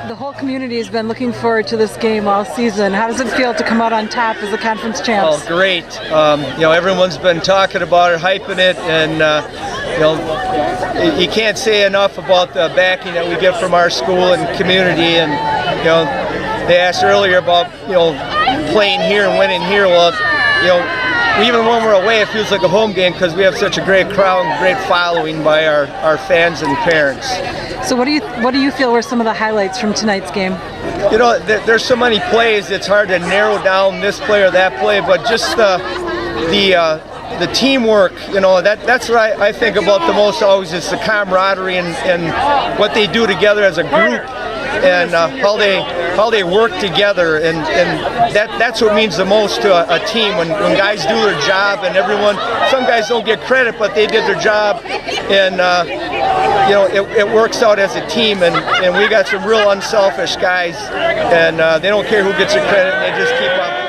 The whole community has been looking forward to this game all season. How does it feel to come out on top as the conference champs? Oh, great. Everyone's been talking about it, hyping it, and you can't say enough about the backing that we get from our school and community. And they asked earlier about playing here and winning here. Well, even when we're away, it feels like a home game because we have such a great crowd and great following by our fans and parents. So what do you feel were some of the highlights from tonight's game? There's so many plays, it's hard to narrow down this play or that play, but just the teamwork, that's what I think about the most always, is the camaraderie and what they do together as a group, and how they work together, and that's what means the most to a team, when guys do their job, and some guys don't get credit, but they did their job, and it works out as a team, and we got some real unselfish guys, and they don't care who gets the credit, and they just keep on